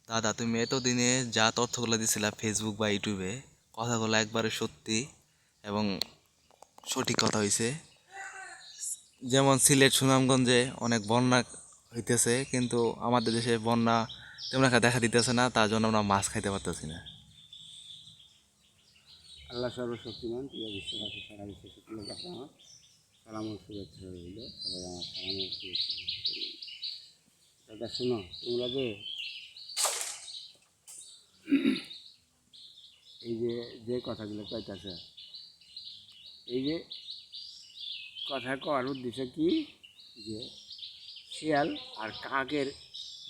দাদা, তুমি এতদিনে যা তথ্যগুলো দিছিলা ফেসবুক বা ইউটিউবে, কথাগুলো একবারে সত্যি এবং সঠিক কথা হইছে। যেমন সিলেট সুনামগঞ্জে অনেক বন্যা হইতেছে, কিন্তু আমাদের দেশে বন্যা তেমন একটা দেখা দিতেছে না, তার জন্য আমরা মাছ খাইতে পারতেছি না। আল্লাহ সর্বশক্তিমান, প্রিয় বিশ্ববাসী, সারা বিশ্বের সকলের কাছে আমার সালাম ও শুভেচ্ছা রইল। সবাই আমার সালাম ও শুভেচ্ছা গ্রহণ করবেন। দাদা শোনো, তোমরা যে এই যে যে কথাগুলো কইতাছে, এই যে কথা কওয়ার উদ্দেশ্য কি, যে শিয়াল আর কাকের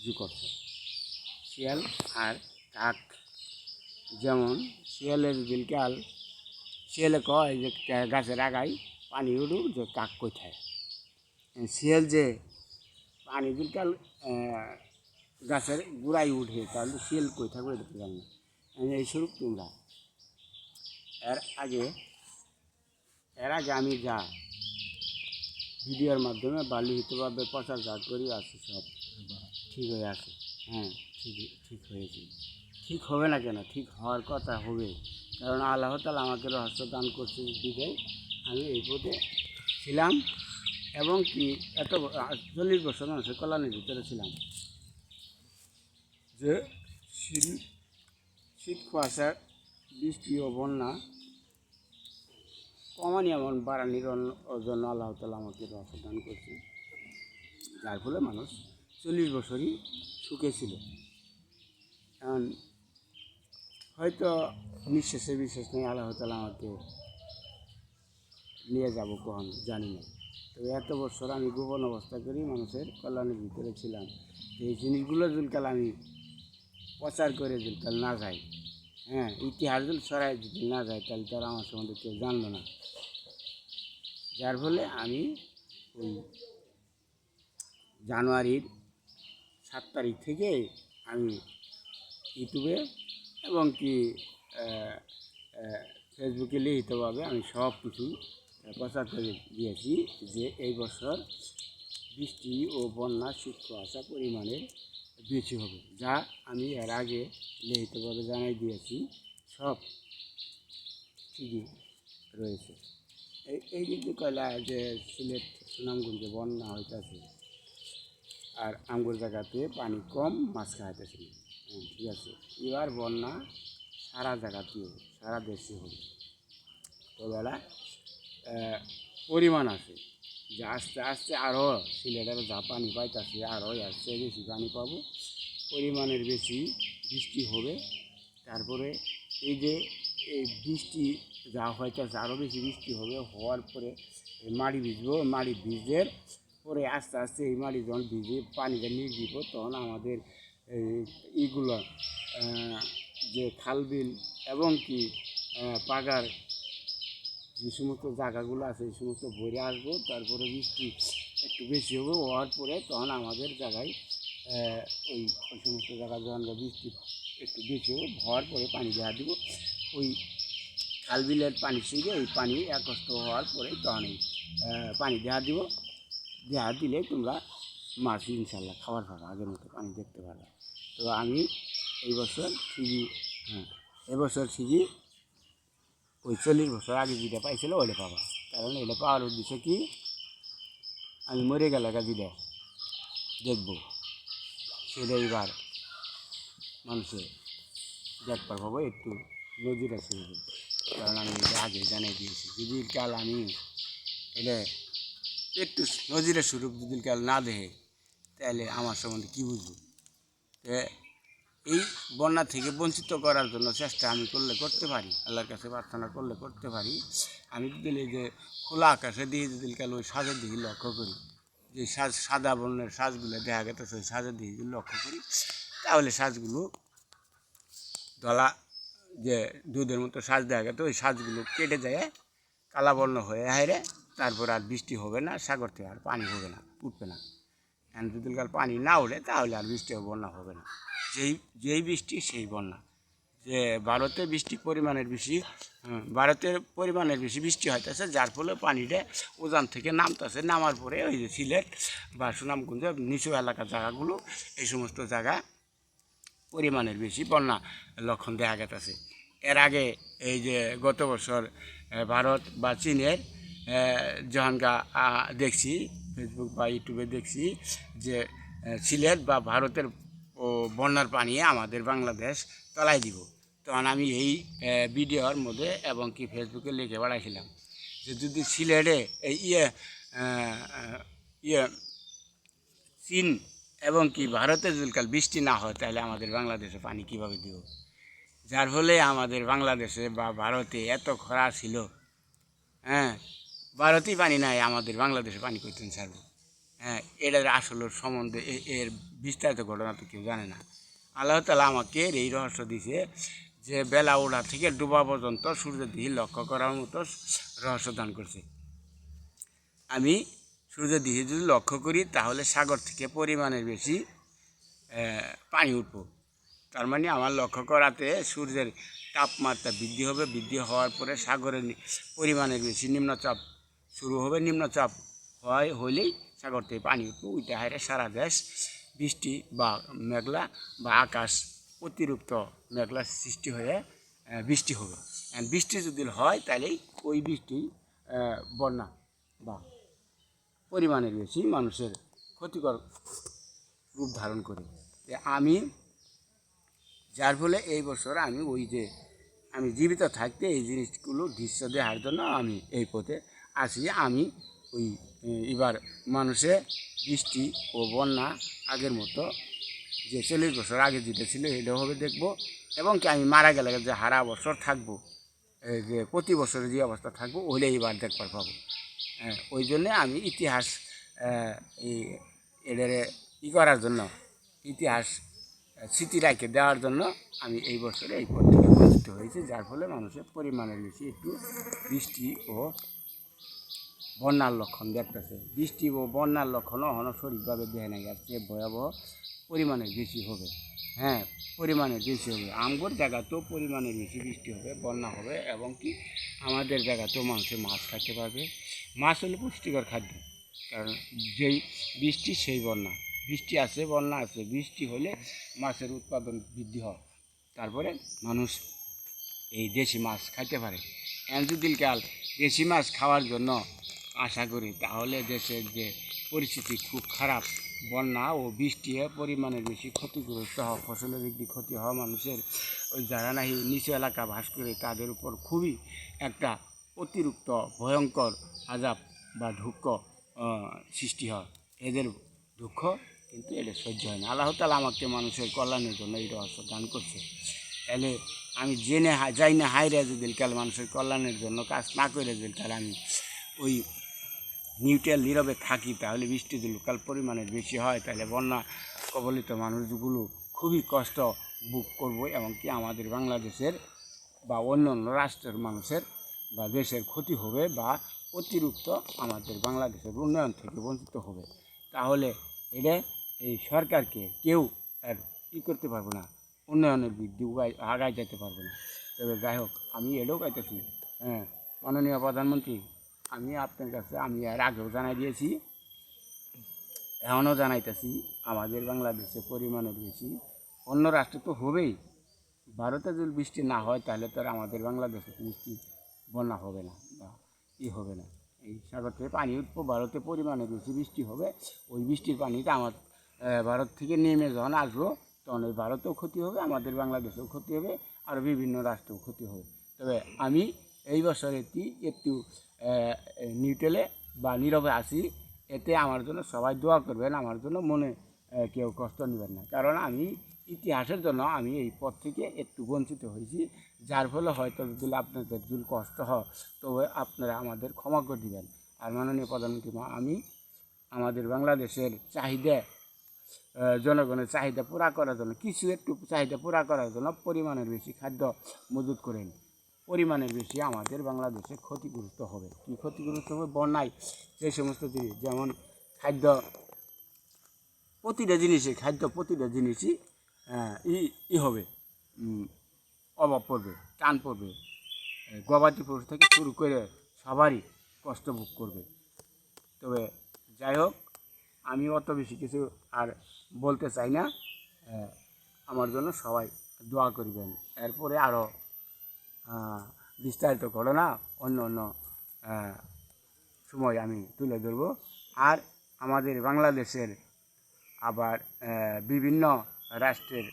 যুকর্ষ। শিয়াল আর কাক, যেমন শিয়ালের দিলকাল শিয়ালে কয় যে গাছের আগায় পানি উঠুক, যে কাক কোথায়। শিয়াল যে পানি দিলকাল গাছের গোড়ায় উঠে, তাহলে শিয়াল কই থাকবে এটা তো জানি না। এই স্বরূপ তোমরা এর আগে আমি যা ভিডিওর মাধ্যমে বালিহিতভাবে প্রচার করি আসছি, সব ঠিক হয়ে আছে। হ্যাঁ, ঠিক হয়েছে। ঠিক হবে না কেন? ঠিক হওয়ার কথা হবে, কারণ আল্লাহ তাআলা আমাকে রহস্য দান করছে দিকে আমি এই পথে ছিলাম। এবং কি এত 40 বছর মানুষের কল্যাণের ভিতরে ছিলাম, যে শীত কুয়াশা, বৃষ্টি ও বন্যা কমানি এমন বাড়ানির জন্য আল্লাহ তাআলা আমাকে রহস্য দান করছে, যার ফলে মানুষ 40 বছরই সুখে ছিল। এখন হয়তো নিঃশ্বাসে বিশ্বাস নেই, আল্লাহ তাআলা আমাকে নিয়ে যাব কখন জানি না। তবে এত বছর আমি গোপন অবস্থা করি মানুষের কল্যাণের ভিতরে ছিলাম। এই জিনিসগুলো যুলকাল আমি প্রচার করে যুলকাল না যাই, হ্যাঁ, ইতিহাস যদি ছড়াই যদি না যায়, তাহলে তারা আমার সম্বন্ধে কেউ জানলো না। যার ফলে আমি ওই জানুয়ারির 7 তারিখ থেকে আমি ইউটিউবে এবং কি ফেসবুকে লিখিতভাবে আমি সব কিছু প্রচার করে দিয়েছি, যে এই বছর বৃষ্টি ও বন্যা শীত কুয়াশা পরিমাণের বেশি হবে, যা আমি এর আগে লিখিতভাবে জানাই দিয়েছি। সব ঠিকই রয়েছে। এই যে কয়লা যে সিলেট সুনামগঞ্জে বন্যা হইতেছে, আর আমগুর জায়গাতে পানি কম, মাছ খাইতেছে না। ঠিক আছে, এবার বন্যা সারা জায়গাতে হবে, সারা দেশে হবে। তোবেলা পরিমাণ আছে, যে আস্তে আস্তে আরও সিলেটের যা পানি পাইতেছে, আরও আসছে বেশি পানি পাবো, পরিমাণের বেশি বৃষ্টি হবে। তারপরে এই যে এই বৃষ্টি যা হইতেছে, আরও বেশি বৃষ্টি হবে, হওয়ার পরে মাটি ভিজবো, মাটি ভিজের পরে আস্তে আস্তে এই মাটি যখন ভিজে পানিটা নিয়ে দিব, তখন আমাদের এইগুলো যে খাল বিল এবং কি পাগার যে সমস্ত জায়গাগুলো আছে, এই সমস্ত ভরে আসবো। তারপরে বৃষ্টি একটু বেশি হবে, হওয়ার পরে তখন আমাদের জায়গায় ওই ওই সমস্ত জায়গায় যখন বৃষ্টি একটু বেশি হবে, হওয়ার পরে পানি দেওয়া দিব। ওই খাল বিলের পানির সঙ্গে এই পানি একত্র হওয়ার পরে তখন এই পানি দেওয়া দিব। দেওয়া দিলে তোমরা মাছ ইনশাল্লাহ খাবার পাবো, আগের মতো পানি দেখতে পারবে। তো আমি এই বছর ঠিকই, হ্যাঁ, এবছর ঠিকই ওই 40 বছর আগে যেটা পাইছিল ওইটা পাবা। কারণ এটা পাওয়ার উদ্দেশ্য কি, আমি মরে গেলে যেটা দেখবো, সেটা এবার মানুষের দেখবার পাবো, একটু নজিরা শুরু। কারণ আমি এটা আগে জানাই দিয়েছি, যদি কাল আমি এটা একটু নজিরা স্বরূপ যদি কাল না দেখে, তাহলে আমার সম্বন্ধে কী বুঝবো। এই বন্যা থেকে বঞ্চিত করার জন্য চেষ্টা আমি করতে পারি, আল্লাহর কাছে প্রার্থনা করতে পারি। আমি যদি যে খোলা আকাশে দিয়ে যদি কাল ওই সাজের দিকে লক্ষ্য করি, যে সাদা বর্ণের সাজগুলো দেখা গেছে, ওই সাজের দিকে যদি লক্ষ্য করি, তাহলে সাজগুলো ধলা যে দুধের মতো সাজ দেখা গেছে, ওই সাজগুলো কেটে যায়, কালা বর্ণ হয়ে হাইরে, তারপর আর বৃষ্টি হবে না, সাগর থেকে আর পানি হবে না, উঠবে না। যদি কাল পানি না ওঠে, তাহলে আর বৃষ্টি বন্যা হবে না। যেই বৃষ্টি সেই বন্যা। যে ভারতে পরিমাণের বেশি বৃষ্টি হইতেছে, যার ফলে পানিটা উজান থেকে নামতেছে, নামার পরে ওই যে সিলেট বা সুনামগঞ্জ নিচু এলাকার জায়গাগুলো, এই সমস্ত জায়গা পরিমাণের বেশি বন্যা লক্ষণ দেখা গেছে। এর আগে এই যে গত বছর ভারত বা চীনের জহানগা দেখছি ফেসবুক বা ইউটিউবে দেখছি যে সিলেট বা ভারতের বন্যার পানি আমাদের বাংলাদেশ তলায় দিব। তখন আমি এই ভিডিওর মধ্যে এবং কি ফেসবুকে লিখে বাড়াইছিলাম যে যদি সিলেটে এই ইয়ে চীন এবং কি ভারতে যদি কাল বৃষ্টি না হয় তাহলে আমাদের বাংলাদেশে পানি কীভাবে দিব। যার ফলে আমাদের বাংলাদেশে বা ভারতে এত খরা ছিল, হ্যাঁ, ভারতেই পানি নাই, আমাদের বাংলাদেশে পানি করতেন ছাড়বো। হ্যাঁ, এটার আসলের সম্বন্ধে এর বিস্তারিত ঘটনা তো কেউ জানে না। আল্লাহ তাআলা আমাকে এই রহস্য দিছে যে বেলা ওঠা থেকে ডুবা পর্যন্ত সূর্যের দিকে লক্ষ্য করার মতো রহস্য দান করছে। আমি সূর্যের দিকে যদি লক্ষ্য করি তাহলে সাগর থেকে পরিমাণের বেশি পানি উঠবো। তার মানে আমার লক্ষ্য করাতে সূর্যের তাপমাত্রা বৃদ্ধি হবে, বৃদ্ধি হওয়ার পরে সাগরের পরিমাণের বেশি নিম্নচাপ শুরু হবে, নিম্নচাপ হইলেই সাগর থেকে পানি উঠবো। ওইটা হারে সারা দেশ বৃষ্টি বা মেঘলা বা আকাশ অতিরিক্ত মেঘলা সৃষ্টি হয়ে বৃষ্টি হবে। বৃষ্টি যদি হয় তাহলেই ওই বৃষ্টি বন্যা বা পরিমাণের বেশি মানুষের ক্ষতিকর রূপ ধারণ করে। আমি যার ফলে এই বছর আমি ওই যে আমি জীবিত থাকতে এই জিনিসগুলো দৃশ্য দেওয়ার জন্য আমি এই পথে আসি। আমি ওই এবার মানুষে বৃষ্টি ও বন্যা আগের মতো যে 40 বছর আগে যেটা ছিল এটাভাবে দেখবো, এবং কি আমি মারা গেলে যে হারা বছর থাকবো, যে প্রতি বছরে যে অবস্থা থাকবো ওইটা এবার দেখবার পাবো। ওই জন্যে আমি ইতিহাস এদের করার জন্য, ইতিহাস স্মৃতি রাখে দেওয়ার জন্য আমি এই বছরে এই পথ থেকে বঞ্চিত হয়েছি। যার ফলে মানুষের পরিমাণের বেশি একটু বৃষ্টি ও বন্যার লক্ষণ দেখতেছে। বৃষ্টি ও বন্যার লক্ষণও সঠিকভাবে দেখে নেই, আর চেয়ে ভয়াবহ পরিমাণের বেশি হবে। হ্যাঁ, পরিমাণের বেশি হবে, আমগর জায়গাতেও পরিমাণের বেশি বৃষ্টি হবে, বন্যা হবে, এবং কি আমাদের জায়গাতেও মানুষের মাছ খাইতে পারবে। মাছ হলে পুষ্টিকর খাদ্য, কারণ যেই বৃষ্টি সেই বন্যা, বৃষ্টি আছে বন্যা আছে, বৃষ্টি হলে মাছের উৎপাদন বৃদ্ধি হয়, তারপরে মানুষ এই দেশি মাছ খাইতে পারে। যদি কাল দেশি মাছ খাওয়ার জন্য আশা করি তাহলে দেশের যে পরিস্থিতি খুব খারাপ, বন্যা ও বৃষ্টি পরিমাণের বেশি ক্ষতিগ্রস্ত হওয়া, ফসলের দিক দিয়ে ক্ষতি হওয়া, মানুষের ওই যারা নাকি নিচু এলাকা বাস করে তাদের উপর খুবই একটা অতিরিক্ত ভয়ঙ্কর আযাব বা দুঃখ সৃষ্টি হয়। এদের দুঃখ কিন্তু এটা সহ্য হয় না। আল্লাহ তাআলা আমাকে মানুষের কল্যাণের জন্য এই রহস্য দান করছে। তাহলে আমি জেনে যাই না হাইরে যদি কাল মানুষের কল্যাণের জন্য কাজ না করে যদি তাহলে আমি ওই নিউট্রাল নীরবে থাকি, তাহলে বৃষ্টি যদি কাল পরিমাণের বেশি হয় তাহলে বন্যা কবলিত মানুষগুলো খুবই কষ্ট ভোগ করবো, এবং কি আমাদের বাংলাদেশের বা অন্য অন্য রাষ্ট্রের মানুষের বা দেশের ক্ষতি হবে, বা অতিরিক্ত আমাদের বাংলাদেশের উন্নয়ন থেকে বঞ্চিত হবে। তাহলে এটা এই সরকারকে কেউ আর কী করতে পারবো না, উন্নয়নের বৃদ্ধি আগায় যেতে পারবো না। তবে যাই হোক, আমি এটাও পাইতেছি, হ্যাঁ, মাননীয় প্রধানমন্ত্রী, আমি আপনার কাছে আমি এর আগেও জানাই দিয়েছি, এখনও জানাইতেছি, আমাদের বাংলাদেশে পরিমাণের বেশি, অন্য রাষ্ট্রে তো হবেই, ভারতে যদি বৃষ্টি না হয় তাহলে তো আর আমাদের বাংলাদেশে বৃষ্টি বন্যা হবে না বা হবে না। এই সাগর থেকে পানি উঠবো, ভারতে পরিমাণে বেশি বৃষ্টি হবে, ওই বৃষ্টির পানিটা আমার ভারত থেকে নেমে যখন আসবো তখন ওই ভারতেও ক্ষতি হবে, আমাদের বাংলাদেশেও ক্ষতি হবে, আর বিভিন্ন রাষ্ট্রেও ক্ষতি হবে। তবে আমি এই বছর একটু নিউট্রালে বা নীরবে আসি, এতে আমার জন্য সবাই দোয়া করবেন, আমার জন্য মনে কেউ কষ্ট নেবেন না, কারণ আমি ইতিহাসের জন্য আমি এই পথ থেকে একটু বঞ্চিত হয়েছি। যার ফলে হয়তো যদি আপনাদের যদি কষ্ট হয় তবে আপনারা আমাদের ক্ষমা করে দেবেন। আর মাননীয় প্রধানমন্ত্রী, আমি আমাদের বাংলাদেশের চাহিদা, জনগণের চাহিদা পুরা করার জন্য, কিছু একটু চাহিদা পুরা করার জন্য পরিমাণের বেশি খাদ্য মজুত করেন। পরিমাণের বেশি আমাদের বাংলাদেশে ক্ষতিগ্রস্ত হবে। কী ক্ষতিগ্রস্ত হবে? বন্যায় যে সমস্ত জিনিস, যেমন খাদ্য, প্রতিটা জিনিসই হবে, অভাব পড়বে, টান পড়বে, গবাদি পশু থেকে শুরু করে সবারই কষ্ট ভোগ করবে। তবে যাই হোক, আমি অত বেশি কিছু আর বলতে চাই না। আমার আমার জন্য সবাই দোয়া করবেন। এরপরে আরও বিস্তারিত ঘটনা অন্য অন্য সময় আমি তুলে ধরব। আর আমাদের বাংলাদেশের আবার বিভিন্ন রাষ্ট্রের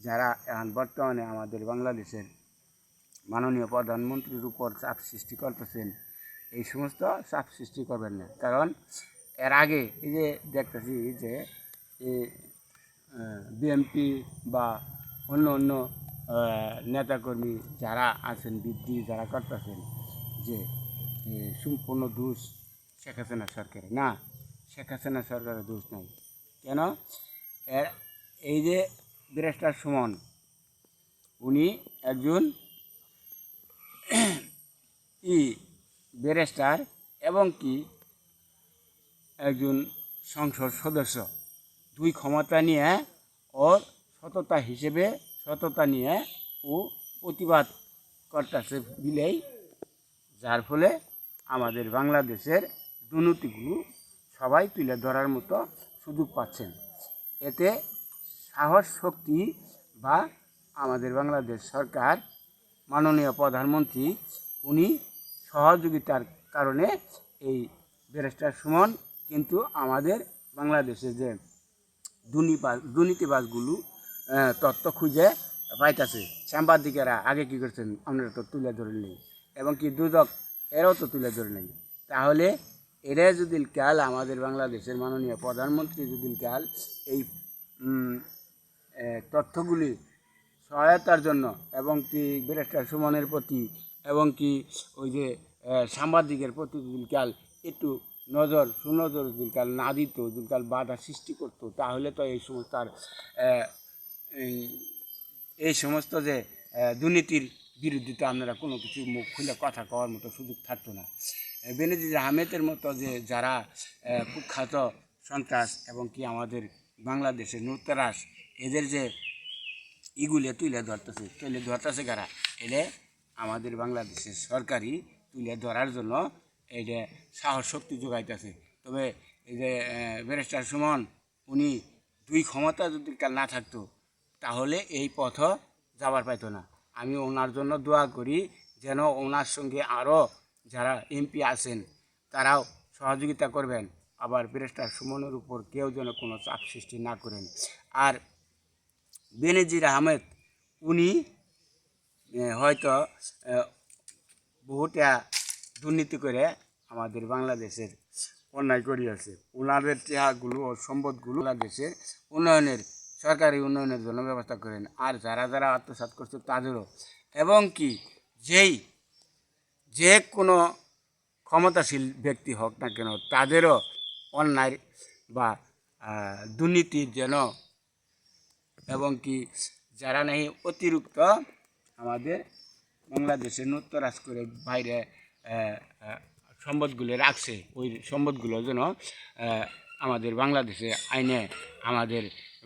যারা এখন বর্তমানে আমাদের বাংলাদেশের মাননীয় প্রধানমন্ত্রীর উপর চাপ সৃষ্টি করতেছেন, এই সমস্ত চাপ সৃষ্টি করবেন না। কারণ এর আগে এই যে দেখতেছি যে বিএনপি বা অন্য অন্য নেতাকর্মী যারা আছেন, বৃদ্ধি যারা করতেছেন যে সম্পূর্ণ দোষ শেখ হাসিনা সরকারের, না, শেখ হাসিনা সরকারের দোষ নাই। কেন? এই যে ব্যারিস্টার সুমন, উনি একজন ব্যারিস্টার এবং কি একজন সংসদ সদস্য, দুই ক্ষমতা নিয়ে ওর সততা নিয়ে ও প্রতিবাদ করতেছে বিলেই, যার ফলে আমাদের বাংলাদেশের দুর্নীতিগুলো সবাই তুলে ধরার মতো সুযোগ পাচ্ছেন। এতে সাহস শক্তি বা আমাদের বাংলাদেশ সরকার মাননীয় প্রধানমন্ত্রী উনি সহযোগিতার কারণে এই ব্যারিস্টার সুমন কিন্তু আমাদের বাংলাদেশে যে দুর্নীতিবাজগুলো তথ্য খুঁজে পাইতেছে। সাংবাদিকেরা আগে কী করছেন আমরা তো তুলে ধরে নেই, এবং কি দুদক এরাও তো তুলে ধরে নেই। তাহলে এরা যদি কাল আমাদের বাংলাদেশের মাননীয় প্রধানমন্ত্রী যদি কাল এই তথ্যগুলি সহায়তার জন্য এবং কি ব্যারিস্টার সুমনের প্রতি এবং কি ওই যে সাংবাদিকের প্রতি যদি কাল একটু সুনজর যদি কাল না দিত, যদি কাল বাধা সৃষ্টি করতো, তাহলে তো এই সমস্ত যে দুর্নীতির বিরুদ্ধে তো আপনারা কোনো কিছু মুখ খুলে কথা কওয়ার মতো সুযোগ থাকতো না। বেনজির আহমেদের মতো যে যারা কুখ্যাত সন্ত্রাস এবং কি আমাদের বাংলাদেশের নূতরাস, এদের যে ইগুলে তুলে ধরতেছে কারা, এলে আমাদের বাংলাদেশের সরকারি তুলে ধরার জন্য এটা সাহস শক্তি যোগাইতেছে। তবে এই যে ব্যারিস্টার সুমন উনি দুই ক্ষমতা যদি কাল না থাকতো তাহলে এই পথ যাবার পাইতো না। আমি ওনার জন্য দোয়া করি যেন ওনার সঙ্গে আরও যারা এমপি আছেন তারাও সহযোগিতা করবেন, আবার ব্যারিস্টার সুমনের উপর কেউ যেন কোনো চাপ সৃষ্টি না করেন। আর বেনজির আহমেদ উনি হয়তো বহুটা দুর্নীতি করে আমাদের বাংলাদেশের অন্যায় করিয়াছে। ওনাদের টেহাগুলো ও সম্পদগুলো বাংলাদেশের সরকারি উন্নয়নের জন্য ব্যবস্থা করেন। আর যারা যারা আত্মসাৎ করছে তাদেরও, এবং কি যে কোনো ক্ষমতাশীল ব্যক্তি হোক না কেন তাদেরও অন্যায় বা দুর্নীতির যেন, এবং কি যারা নাকি অতিরিক্ত আমাদের বাংলাদেশের নূতরাজ করে বাইরে সম্পদগুলো রাখছে, ওই সম্পদগুলো যেন আমাদের বাংলাদেশে আইনে আমাদের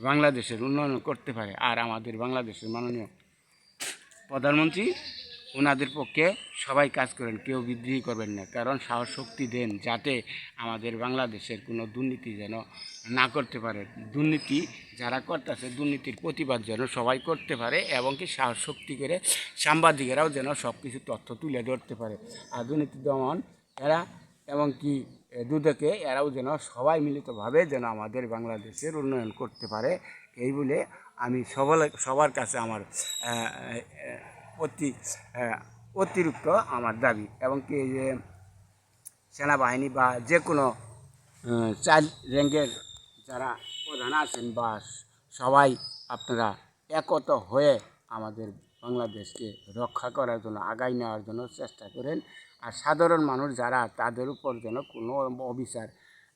বাংলাদেশের উন্নয়ন করতে পারে। আর আমাদের বাংলাদেশের মাননীয় প্রধানমন্ত্রী ওনাদের পক্ষে সবাই কাজ করেন, কেউ বিদ্রোহী করবেন না। কারণ সাহস শক্তি দেন যাতে আমাদের বাংলাদেশের কোনো দুর্নীতি যেন না করতে পারে, দুর্নীতি যারা করতেছে দুর্নীতির প্রতিবাদ যেন সবাই করতে পারে, এবং কি সাহস শক্তি করে সাংবাদিকেরাও যেন সব কিছু তথ্য তুলে ধরতে পারে। আর দুর্নীতি দমন এরা এবং কি দুদকে এরাও যেন সবাই মিলিতভাবে যেন আমাদের বাংলাদেশের উন্নয়ন করতে পারে, এই বলে আমি সবার কাছে আমার অতিরিক্ত আমার দাবি। এবং কি এই যে সেনাবাহিনী বা যে কোনো চাইল্ড র্যাঙ্কের যারা প্রধান আছেন বা সবাই আপনারা একত হয়ে আমাদের বাংলাদেশকে রক্ষা করার জন্য আগায় নেওয়ার জন্য চেষ্টা করেন। আর সাধারণ মানুষ যারা তাদের উপর যেন কোনো অবিচার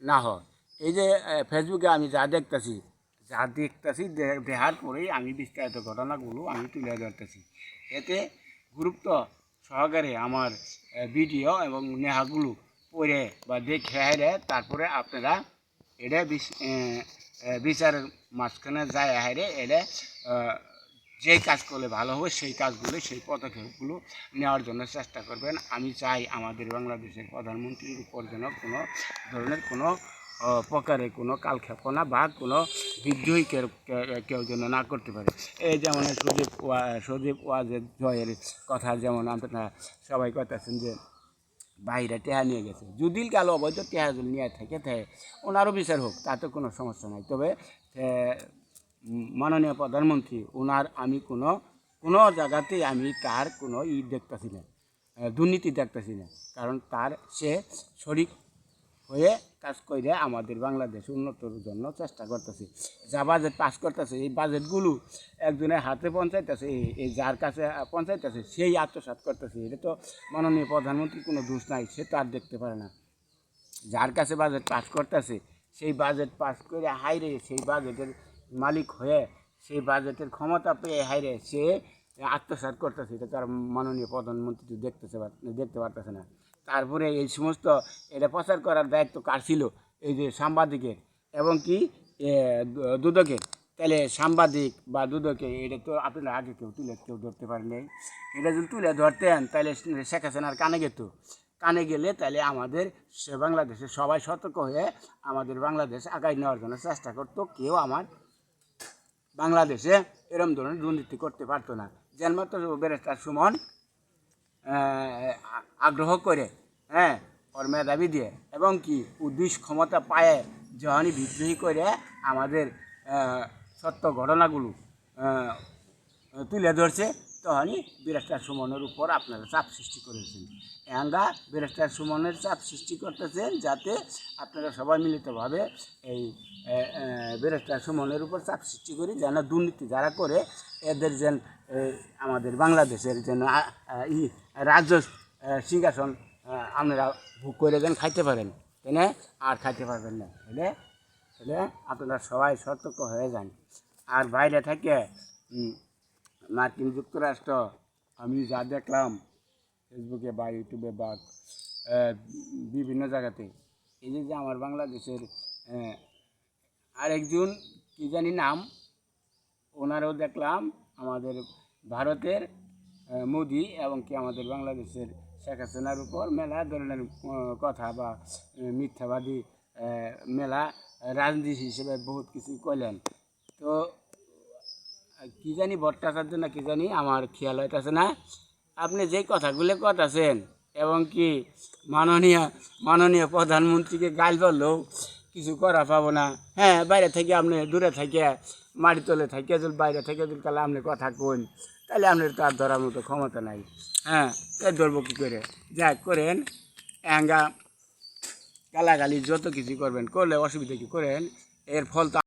না হয়। এই যে ফেসবুকে আমি যা দেখতেছি দেখার পরেই আমি বিস্তারিত ঘটনাগুলো আমি তুলে ধরতেছি। এতে গুরুত্ব সহকারে আমার ভিডিও এবং নেহাগুলো পড়ে বা দেখে হাইরে তারপরে আপনারা এটা বিচারের মাঝখানে যায় হাইরে এটা যে কাজ করলে ভালো হবে সেই কাজগুলো সেই পদক্ষেপগুলো নেওয়ার জন্য চেষ্টা করবেন। আমি চাই আমাদের বাংলাদেশের প্রধানমন্ত্রীর উপর যেন কোনো ধরনের কোনো প্রকারে কোনো কালক্ষেপণা বা কোনো বিদ্রোহী কেউ যেন না করতে পারে। এই যেমন সজীব ওয়াজেদ জয়ের কথা যেমন আপনারা সবাই কথাছেন যে বাইরে টেহা নিয়ে গেছে, যদি কালো অবৈধ টেহা যদি নিয়ে থাকে ওনারও বিচার হোক, তাতে কোনো সমস্যা নাই। তবে মাননীয় প্রধানমন্ত্রী ওনার আমি কোনো জায়গাতেই আমি তার কোনো দেখতেছি না, দুর্নীতি দেখতেছি না। কারণ সে শরিক হয়ে কাজ করে আমাদের বাংলাদেশ উন্নতর জন্য চেষ্টা করতেছে। যা বাজেট পাস করতেছে, এই বাজেটগুলো একজনের হাতে পৌঁছাইতেছে, এই যার কাছে পৌঁছাইতেছে সেই আত্মসাৎ করতেছে। এটা তো মাননীয় প্রধানমন্ত্রীর কোনো দোষ নাই, সে তো আর দেখতে পারে না। যার কাছে বাজেট পাস করতেছে সেই বাজেট পাস করে হাইরে সেই বাজেটের মালিক হয়ে সেই বাজেটের ক্ষমতা পেয়ে হাইরে সে আত্মসাৎ করতেছে। এটা তার মাননীয় প্রধানমন্ত্রী তো দেখতে পারতেছে না। তারপরে এই সমস্ত এটা প্রচার করার দায়িত্ব কার ছিল? এই যে সাংবাদিকের এবং কি দুদকের। তাহলে সাংবাদিক বা দুদকে এটা তো আপনারা আগে কেউ ধরতে পারেনি। এটা যদি তুলে ধরতেন তাহলে শেখ হাসিনার কানে গেলে তাহলে আমাদের বাংলাদেশে সবাই সতর্ক হয়ে আমাদের বাংলাদেশ আগায় নেওয়ার জন্য চেষ্টা করতো। কেউ আমার বাংলাদেশে এরম ধরনের দুর্নীতি করতে পারতো না। যেন মাত্র ব্যারিস্টার সুমন আগ্রহ করে ওর মেধাবী দিয়ে এবং কি উদ্দেশ ক্ষমতা পায়ে যখনই বিদ্রোহী করে আমাদের সত্য ঘটনাগুলো তুলে ধরছে, তখনই ব্যারিস্টার সুমনের উপর আপনারা চাপ সৃষ্টি করেছেন। আমরা ব্যারিস্টার সুমনের চাপ সৃষ্টি করতেছেন যাতে আপনারা সবাই মিলিতভাবে এই ব্যারিস্টার সুমনের উপর চাপ সৃষ্টি করি, যেন দুর্নীতি যারা করে এদের যেন আমাদের বাংলাদেশের যেন রাজ্য সিংহাসন আপনারা ভোগ করে যেন খাইতে পারেন, তাই না? আর খাইতে পারবেন না। তাহলে আপনারা সবাই সতর্ক হয়ে যান। আর বাইরে থেকে মার্কিন যুক্তরাষ্ট্র আমি যা দেখলাম ফেসবুকে বা ইউটিউবে বা বিভিন্ন জায়গাতে, এই যে আমার বাংলাদেশের আরেকজন কী জানি নাম, ওনারও দেখলাম আমাদের ভারতের মোদি এবং কি আমাদের বাংলাদেশের শেখ হাসিনার উপর মেলা ধরনের কথা বা মিথ্যাবাদী মেলা রাজনীতি হিসেবে বহুত কিছু কইলেন। তো কী জানি ভট্টাচার্য না কী জানি, আমার খেয়াল হইতেছে না, আপনি যেই কথাগুলো কথাছেন এবং কি মাননীয় প্রধানমন্ত্রীকে গাইল বললেও কিছু করা পাবো না। হ্যাঁ, বাইরে থেকে আপনি দূরে থেকে মাটি তলে থেকে যদি বাইরে থেকে যদি তাহলে আপনি কথা কইন, তাহলে আপনার তো আর ধরার মতো ক্ষমতা নাই। হ্যাঁ, তাই ধরবো কী করে? যা করেন গালাগালি যত কিছু করবেন, করলে অসুবিধা কী করেন, এর ফল তো